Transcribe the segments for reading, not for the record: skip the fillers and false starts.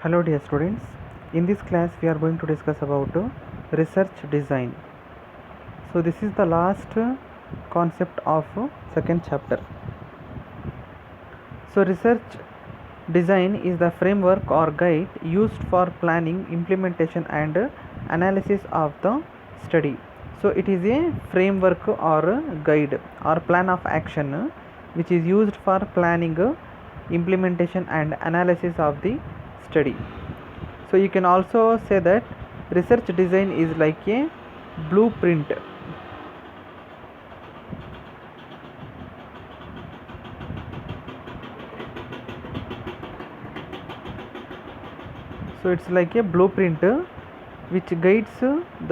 Hello dear students, in this class we are going to discuss about research design. So this is the last concept of second chapter. So research design is the framework or guide used for planning, implementation and analysis of the study. So it is a framework or guide or plan of action which is used for planning, implementation and analysis of the study. So you can also say that research design is like a blueprint. So it's like a blueprint which guides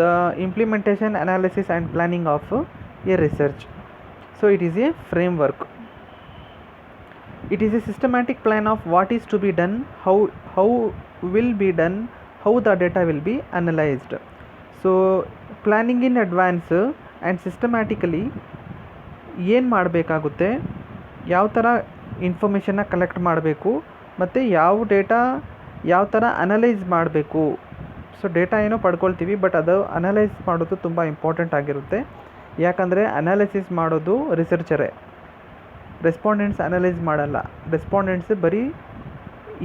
the implementation, analysis and planning of a research. So it is a framework. It is a systematic plan of what is to be done, how will be done, how the data will be analyzed. So planning in advance and systematically ಏನು ಮಾಡಬೇಕಾಗುತ್ತೆ, ಯಾವ ಥರ ಇನ್ಫಾರ್ಮೇಷನ್ನ collect ಮಾಡಬೇಕು ಮತ್ತು ಯಾವ data ಯಾವ ಥರ analyse ಮಾಡಬೇಕು. ಸೊ ಡೇಟಾ ಏನೋ ಪಡ್ಕೊಳ್ತೀವಿ, ಬಟ್ ಅದು ಅನಲೈಸ್ ಮಾಡೋದು ತುಂಬ ಇಂಪಾರ್ಟೆಂಟ್ ಆಗಿರುತ್ತೆ. ಯಾಕಂದರೆ ಅನಾಲಿಸಿಸ್ ಮಾಡೋದು ರಿಸರ್ಚರೇ, ರೆಸ್ಪಾಂಡೆಂಟ್ಸ್ ಅನಲೈಸ್ ಮಾಡಲ್ಲ. ರೆಸ್ಪಾಂಡೆಂಟ್ಸ್ ಬರೀ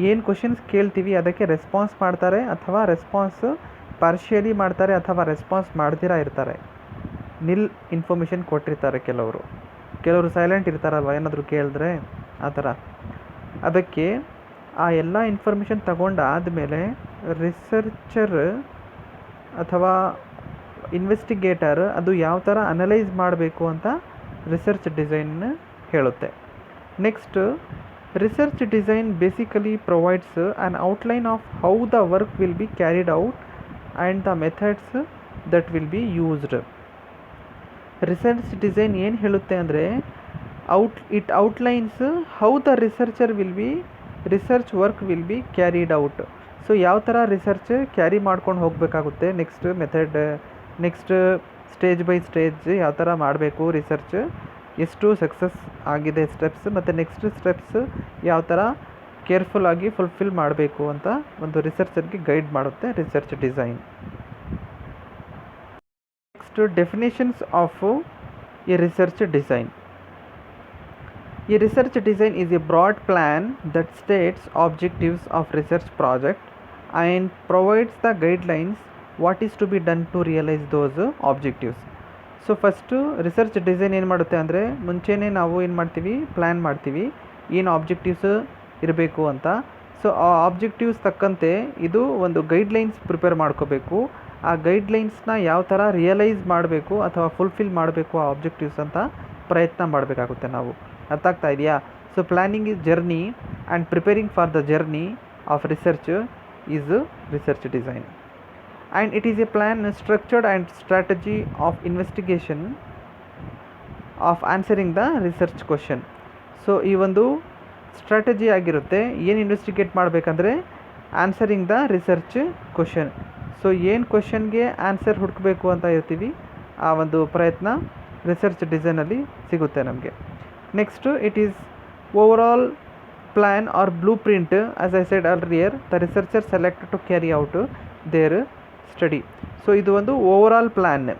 ಏನು ಕ್ವಶನ್ಸ್ ಕೇಳ್ತೀವಿ ಅದಕ್ಕೆ ರೆಸ್ಪಾನ್ಸ್ ಮಾಡ್ತಾರೆ, ಅಥವಾ ರೆಸ್ಪಾನ್ಸ್ ಪಾರ್ಷಿಯಲಿ ಮಾಡ್ತಾರೆ, ಅಥವಾ ರೆಸ್ಪಾನ್ಸ್ ಮಾಡ್ದಿರಾ ಇರ್ತಾರೆ. ನಿಲ್ ಇನ್ಫಾರ್ಮೇಷನ್ ಕೊಟ್ಟಿರ್ತಾರೆ ಕೆಲವರು ಸೈಲೆಂಟ್ ಇರ್ತಾರಲ್ವ ಏನಾದರೂ ಕೇಳಿದ್ರೆ, ಆ ಥರ. ಅದಕ್ಕೆ ಆ ಎಲ್ಲ ಇನ್ಫಾರ್ಮೇಷನ್ ತಗೊಂಡಾದಮೇಲೆ ರಿಸರ್ಚರ್ ಅಥವಾ ಇನ್ವೆಸ್ಟಿಗೇಟರ್ ಅದು ಯಾವ ಥರ ಅನಲೈಸ್ ಮಾಡಬೇಕು ಅಂತ ರಿಸರ್ಚ್ ಡಿಸೈನ್ ಹೇಳುತ್ತೆ. Next, research design basically provides on outline of how the work will be carried out and the methods that will be used. Research design ಏನು ಹೇಳುತ್ತೆ ಅಂದರೆ it outlines how the research work will be carried out. So ಯಾವ ಥರ research carry ಮಾಡ್ಕೊಂಡು ಹೋಗಬೇಕಾಗುತ್ತೆ, next method, next stage by stage ಯಾವ ಥರ ಮಾಡಬೇಕು ರಿಸರ್ಚ್, ಎಷ್ಟು ಸಕ್ಸಸ್ ಆಗಿದೆ ಸ್ಟೆಪ್ಸ್, ಮತ್ತು ನೆಕ್ಸ್ಟ್ ಸ್ಟೆಪ್ಸ್ ಯಾವ ಥರ ಕೇರ್ಫುಲ್ಲಾಗಿ ಫುಲ್ಫಿಲ್ ಮಾಡಬೇಕು ಅಂತ ಒಂದು ರಿಸರ್ಚರ್ಗೆ ಗೈಡ್ ಮಾಡುತ್ತೆ research design. Definitions of a research design. A research design is a broad plan that states objectives of research project and provides the guidelines what is to be done to realize those objectives. So first research design ಏನು ಮಾಡುತ್ತೆ ಅಂದರೆ, ಮುಂಚೆನೇ ನಾವು ಏನು ಮಾಡ್ತೀವಿ, plan ಮಾಡ್ತೀವಿ ಏನು objectives ಇರಬೇಕು ಅಂತ. ಸೊ ಆ ಆಬ್ಜೆಕ್ಟಿವ್ಸ್ ತಕ್ಕಂತೆ ಇದು ಒಂದು ಗೈಡ್ಲೈನ್ಸ್ ಪ್ರಿಪೇರ್ ಮಾಡ್ಕೋಬೇಕು. ಆ ಗೈಡ್ಲೈನ್ಸ್ನ ಯಾವ ಥರ ರಿಯಲೈಸ್ ಮಾಡಬೇಕು ಅಥವಾ ಫುಲ್ಫಿಲ್ ಮಾಡಬೇಕು ಆ ಆಬ್ಜೆಕ್ಟಿವ್ಸ್ ಅಂತ ಪ್ರಯತ್ನ ಮಾಡಬೇಕಾಗುತ್ತೆ ನಾವು. ಅರ್ಥ ಆಗ್ತಾ ಇದೆಯಾ? So planning is journey and preparing for the journey of research is research design. And it is A plan structured and strategy of investigation of answering the research question. So ಈ ಒಂದು strategy ಆಗಿರುತ್ತೆ. ಏನು investigate ಮಾಡಬೇಕಂದ್ರೆ answering the research question. So ಏನು ಕ್ವಶನ್ಗೆ answer ಹುಡುಕಬೇಕು ಅಂತ ಇರ್ತೀವಿ, ಆ ಒಂದು ಪ್ರಯತ್ನ ರಿಸರ್ಚ್ ಡಿಸೈನಲ್ಲಿ ಸಿಗುತ್ತೆ ನಮಗೆ. Next, it is overall plan or blue print as I said earlier the researcher select to carry out their study. So ಇದು ಒಂದು ಓವರಾಲ್ ಪ್ಲ್ಯಾನ್,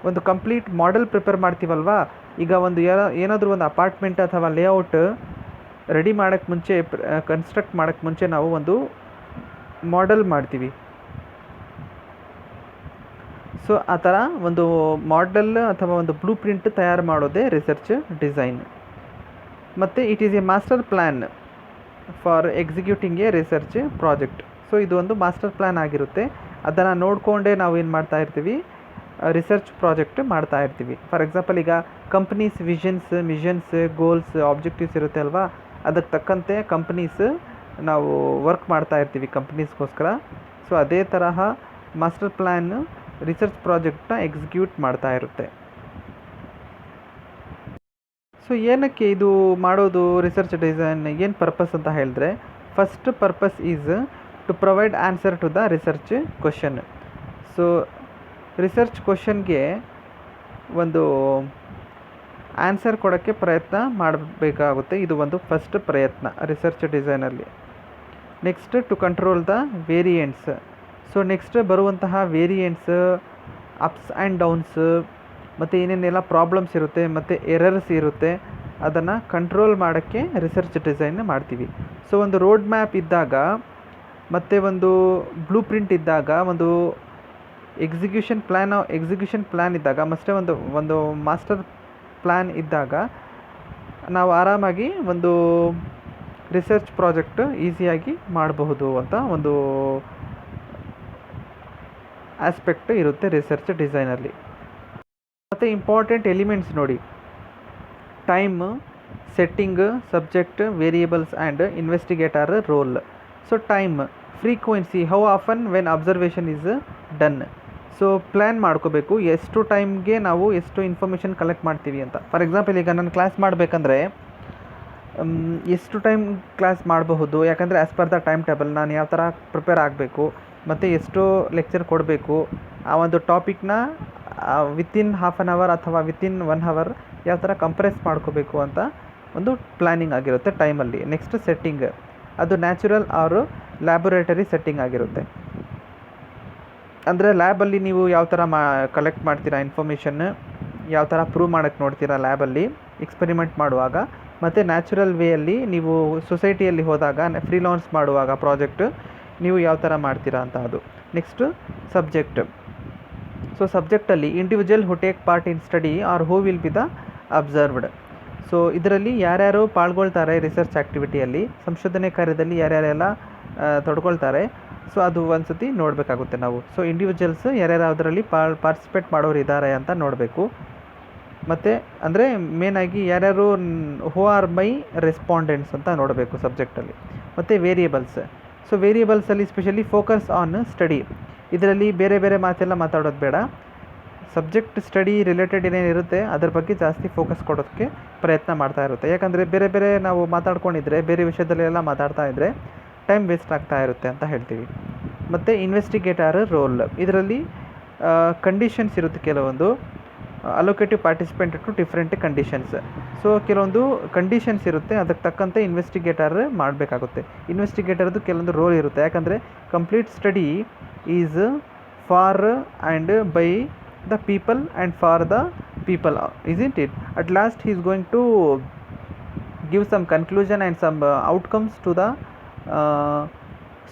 ಒಂದು ಕಂಪ್ಲೀಟ್ ಮಾಡೆಲ್ ಪ್ರಿಪೇರ್ ಮಾಡ್ತೀವಲ್ವಾ. ಈಗ ಒಂದು ಏನಾದರೂ ಒಂದು ಅಪಾರ್ಟ್ಮೆಂಟ್ ಅಥವಾ ಲೇಔಟ್ ರೆಡಿ ಮಾಡೋಕ್ಕೆ ಮುಂಚೆ, ಕನ್ಸ್ಟ್ರಕ್ಟ್ ಮಾಡೋಕ್ಕೆ ಮುಂಚೆ ನಾವು ಒಂದು ಮಾಡೆಲ್ ಮಾಡ್ತೀವಿ. ಸೊ ಆ ಥರ ಒಂದು ಮಾಡೆಲ್ ಅಥವಾ ಒಂದು ಬ್ಲೂ ಪ್ರಿಂಟ್ ತಯಾರು ಮಾಡೋದೇ ರಿಸರ್ಚ್ ಡಿಸೈನ್. ಮತ್ತು it is A master plan for executing A research project. So ಇದು ಒಂದು ಮಾಸ್ಟರ್ ಪ್ಲ್ಯಾನ್ ಆಗಿರುತ್ತೆ. ಅದನ್ನು ನೋಡಿಕೊಂಡೇ ನಾವು ಏನು ಮಾಡ್ತಾ ಇರ್ತೀವಿ, ರಿಸರ್ಚ್ ಪ್ರಾಜೆಕ್ಟ್ ಮಾಡ್ತಾ ಇರ್ತೀವಿ. ಫಾರ್ ಎಕ್ಸಾಂಪಲ್, ಈಗ ಕಂಪ್ನೀಸ್ ಮಿಷನ್ಸ್, ಗೋಲ್ಸ್, ಆಬ್ಜೆಕ್ಟಿವ್ಸ್ ಇರುತ್ತೆ ಅಲ್ವಾ, ಅದಕ್ಕೆ ತಕ್ಕಂತೆ ಕಂಪ್ನೀಸ್ ನಾವು ವರ್ಕ್ ಮಾಡ್ತಾ ಇರ್ತೀವಿ ಕಂಪ್ನೀಸ್ಗೋಸ್ಕರ. ಸೊ ಅದೇ ತರಹ ಮಾಸ್ಟರ್ ಪ್ಲ್ಯಾನ್ ರಿಸರ್ಚ್ ಪ್ರಾಜೆಕ್ಟ್ನ ಎಕ್ಸಿಕ್ಯೂಟ್ ಮಾಡ್ತಾ ಇರುತ್ತೆ. ಸೊ ಏನಕ್ಕೆ ಇದು ಮಾಡೋದು ರಿಸರ್ಚ್ ಡಿಸೈನ್, ಏನು ಪರ್ಪಸ್ ಅಂತ ಹೇಳಿದ್ರೆ, first purpose is to provide answer to the research question. So research ಕ್ವಶನ್ಗೆ ಒಂದು ಆನ್ಸರ್ ಕೊಡೋಕ್ಕೆ ಪ್ರಯತ್ನ ಮಾಡಬೇಕಾಗುತ್ತೆ. ಇದು ಒಂದು ಫಸ್ಟ್ ಪ್ರಯತ್ನ ರಿಸರ್ಚ್ ಡಿಸೈನಲ್ಲಿ. Next to control the variants. So next ಬರುವಂತಹ ವೇರಿಯಂಟ್ಸ್, ಅಪ್ಸ್ ಆ್ಯಂಡ್ ಡೌನ್ಸ್, ಮತ್ತು ಏನೇನೆಲ್ಲ ಪ್ರಾಬ್ಲಮ್ಸ್ ಇರುತ್ತೆ ಮತ್ತು ಎರರ್ಸ್ ಇರುತ್ತೆ ಅದನ್ನು ಕಂಟ್ರೋಲ್ ಮಾಡೋಕ್ಕೆ ರಿಸರ್ಚ್ ಡಿಸೈನ್ ಮಾಡ್ತೀವಿ. ಸೊ ಒಂದು ರೋಡ್ ಮ್ಯಾಪ್ ಇದ್ದಾಗ ಮತ್ತು ಒಂದು ಬ್ಲೂ ಪ್ರಿಂಟ್ ಇದ್ದಾಗ, ಒಂದು ಎಕ್ಸಿಕ್ಯೂಷನ್ ಪ್ಲ್ಯಾನ್ ಇದ್ದಾಗ, ಒಂದು ಮಾಸ್ಟರ್ ಪ್ಲ್ಯಾನ್ ಇದ್ದಾಗ ನಾವು ಆರಾಮಾಗಿ ಒಂದು ರಿಸರ್ಚ್ ಪ್ರಾಜೆಕ್ಟ್ ಈಸಿಯಾಗಿ ಮಾಡಬಹುದು ಅಂತ ಒಂದು ಆಸ್ಪೆಕ್ಟ್ ಇರುತ್ತೆ ರಿಸರ್ಚ್ ಡಿಸೈನಲ್ಲಿ. ಮತ್ತು ಇಂಪಾರ್ಟೆಂಟ್ ಎಲಿಮೆಂಟ್ಸ್ ನೋಡಿ: time, setting, subject, variables and investigator role. So time, frequency, how often when observation is done. So plan ಮಾಡ್ಕೋಬೇಕು ಎಷ್ಟು ಟೈಮ್ಗೆ ನಾವು ಎಷ್ಟು ಇನ್ಫಾರ್ಮೇಷನ್ ಕಲೆಕ್ಟ್ ಮಾಡ್ತೀವಿ ಅಂತ. ಫಾರ್ ಎಕ್ಸಾಂಪಲ್, ಈಗ ನಾನು ಕ್ಲಾಸ್ ಮಾಡಬೇಕಂದ್ರೆ ಎಷ್ಟು ಟೈಮ್ ಕ್ಲಾಸ್ ಮಾಡಬಹುದು, ಯಾಕಂದರೆ as per the time table ನಾನು ಯಾವ ಥರ ಪ್ರಿಪೇರ್ ಆಗಬೇಕು ಮತ್ತು ಎಷ್ಟು ಲೆಕ್ಚರ್ ಕೊಡಬೇಕು, ಆ ಒಂದು ಟಾಪಿಕ್ನ ವಿತಿನ್ ಹಾಫ್ ಆನ್ ಅವರ್ ಅಥವಾ ವಿತಿನ್ 1 ಅವರ್ ಯಾವ ಥರ ಕಂಪ್ರೆಸ್ ಮಾಡ್ಕೋಬೇಕು ಅಂತ ಒಂದು ಪ್ಲ್ಯಾನಿಂಗ್ ಆಗಿರುತ್ತೆ ಟೈಮಲ್ಲಿ. ನೆಕ್ಸ್ಟ್ ಸೆಟ್ಟಿಂಗ್, ಅದು ನ್ಯಾಚುರಲ್ ಆರು ಲ್ಯಾಬೊರೇಟರಿ ಸೆಟ್ಟಿಂಗ್ ಆಗಿರುತ್ತೆ. ಅಂದರೆ ಲ್ಯಾಬಲ್ಲಿ ನೀವು ಯಾವ ಥರ ಕಲೆಕ್ಟ್ ಮಾಡ್ತೀರಾ ಇನ್ಫಾರ್ಮೇಷನ್, ಯಾವ ಥರ ಪ್ರೂವ್ ಮಾಡೋಕ್ಕೆ ನೋಡ್ತೀರಾ ಲ್ಯಾಬಲ್ಲಿ ಎಕ್ಸ್ಪೆರಿಮೆಂಟ್ ಮಾಡುವಾಗ, ಮತ್ತು ನ್ಯಾಚುರಲ್ ವೇಯಲ್ಲಿ ನೀವು ಸೊಸೈಟಿಯಲ್ಲಿ ಹೋದಾಗ ಫ್ರೀಲಾನ್ಸ್ ಮಾಡುವಾಗ ಪ್ರಾಜೆಕ್ಟ್ ನೀವು ಯಾವ ಥರ ಮಾಡ್ತೀರಾ ಅಂತ ಅದು. Next subject. ಸೊ ಸಬ್ಜೆಕ್ಟಲ್ಲಿ individual who take part in study or who will be the observed. So ಇದರಲ್ಲಿ ಯಾರ್ಯಾರು ಪಾಲ್ಗೊಳ್ತಾರೆ ರಿಸರ್ಚ್ ಆ್ಯಕ್ಟಿವಿಟಿಯಲ್ಲಿ, ಸಂಶೋಧನೆ ಕಾರ್ಯದಲ್ಲಿ ಯಾರ್ಯಾರೆಲ್ಲ ತೊಡ್ಕೊಳ್ತಾರೆ, ಸೊ ಅದು ಒಂದು ಸತಿ ನೋಡಬೇಕಾಗುತ್ತೆ ನಾವು. ಸೊ ಇಂಡಿವಿಜುವಲ್ಸ್ ಯಾರ್ಯಾರು ಅದರಲ್ಲಿ ಪಾರ್ಟಿಸಿಪೇಟ್ ಮಾಡೋರು ಇದ್ದಾರೆ ಅಂತ ನೋಡಬೇಕು. ಮತ್ತು ಅಂದರೆ ಮೇನಾಗಿ ಯಾರ್ಯಾರು ಹೂ ಆರ್ ಮೈ ರೆಸ್ಪಾಂಡೆಂಟ್ಸ್ ಅಂತ ನೋಡಬೇಕು ಸಬ್ಜೆಕ್ಟಲ್ಲಿ. ಮತ್ತು ವೇರಿಯೇಬಲ್ಸ್. ಸೊ ವೇರಿಯೇಬಲ್ಸಲ್ಲಿ ಸ್ಪೆಷಲಿ ಫೋಕಸ್ ಆನ್ ಸ್ಟಡಿ. ಇದರಲ್ಲಿ ಬೇರೆ ಬೇರೆ ಮಾತೆಲ್ಲ ಮಾತಾಡೋದು ಬೇಡ, ಸಬ್ಜೆಕ್ಟ್ ಸ್ಟಡಿ ರಿಲೇಟೆಡ್ ಏನೇನಿರುತ್ತೆ ಅದರ ಬಗ್ಗೆ ಜಾಸ್ತಿ ಫೋಕಸ್ ಕೊಡೋದಕ್ಕೆ ಪ್ರಯತ್ನ ಮಾಡ್ತಾ ಇರುತ್ತೆ. ಯಾಕಂದರೆ ಬೇರೆ ಬೇರೆ ನಾವು ಮಾತಾಡ್ಕೊಂಡಿದ್ರೆ, ಬೇರೆ ವಿಷಯದಲ್ಲೆಲ್ಲ ಮಾತಾಡ್ತಾ ಇದ್ದರೆ ಟೈಮ್ ವೇಸ್ಟ್ ಆಗ್ತಾ ಇರುತ್ತೆ ಅಂತ ಹೇಳ್ತೀವಿ. ಮತ್ತು ಇನ್ವೆಸ್ಟಿಗೇಟರ್ ರೋಲ್. ಇದರಲ್ಲಿ ಕಂಡೀಷನ್ಸ್ ಇರುತ್ತೆ ಕೆಲವೊಂದು, allocative participant to different conditions. So ಕೆಲವೊಂದು ಕಂಡೀಷನ್ಸ್ ಇರುತ್ತೆ, ಅದಕ್ಕೆ ತಕ್ಕಂತೆ ಇನ್ವೆಸ್ಟಿಗೇಟರ್ ಮಾಡಬೇಕಾಗುತ್ತೆ. ಇನ್ವೆಸ್ಟಿಗೇಟರ್ದು ಕೆಲವೊಂದು ರೋಲ್ ಇರುತ್ತೆ, ಯಾಕಂದರೆ complete study is for and by the people and for the people, isn't it? At last he is going to give some conclusion and some outcomes to the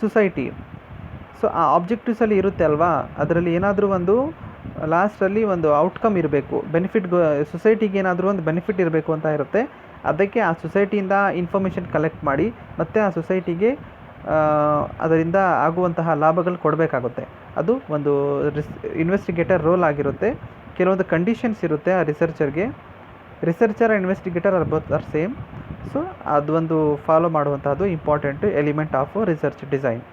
society. So ಆ ಆಬ್ಜೆಕ್ಟಿವ್ಸಲ್ಲಿ ಇರುತ್ತೆ ಅಲ್ವಾ, ಅದರಲ್ಲಿ ಏನಾದರೂ ಒಂದು ಲಾಸ್ಟಲ್ಲಿ ಒಂದು ಔಟ್ಕಮ್ ಇರಬೇಕು, benefit, ಸೊಸೈಟಿಗೆ ಏನಾದರೂ ಒಂದು ಬೆನಿಫಿಟ್ ಇರಬೇಕು ಅಂತ ಇರುತ್ತೆ. ಅದಕ್ಕೆ ಆ ಸೊಸೈಟಿಯಿಂದ ಇನ್ಫಾರ್ಮೇಷನ್ ಕಲೆಕ್ಟ್ ಮಾಡಿ ಮತ್ತು ಆ ಸೊಸೈಟಿಗೆ ಅದರಿಂದ ಆಗುವಂತಹ ಲಾಭಗಳು ಕೊಡಬೇಕಾಗುತ್ತೆ. ಅದು ಒಂದು ಇನ್ವೆಸ್ಟಿಗೇಟರ್ ರೋಲ್ ಆಗಿರುತ್ತೆ. ಕೆಲವೊಂದು ಕಂಡೀಷನ್ಸ್ ಇರುತ್ತೆ ಆ researcher and investigator are both are same. So ಅದೊಂದು ಫಾಲೋ ಮಾಡುವಂಥದ್ದು important element of research design.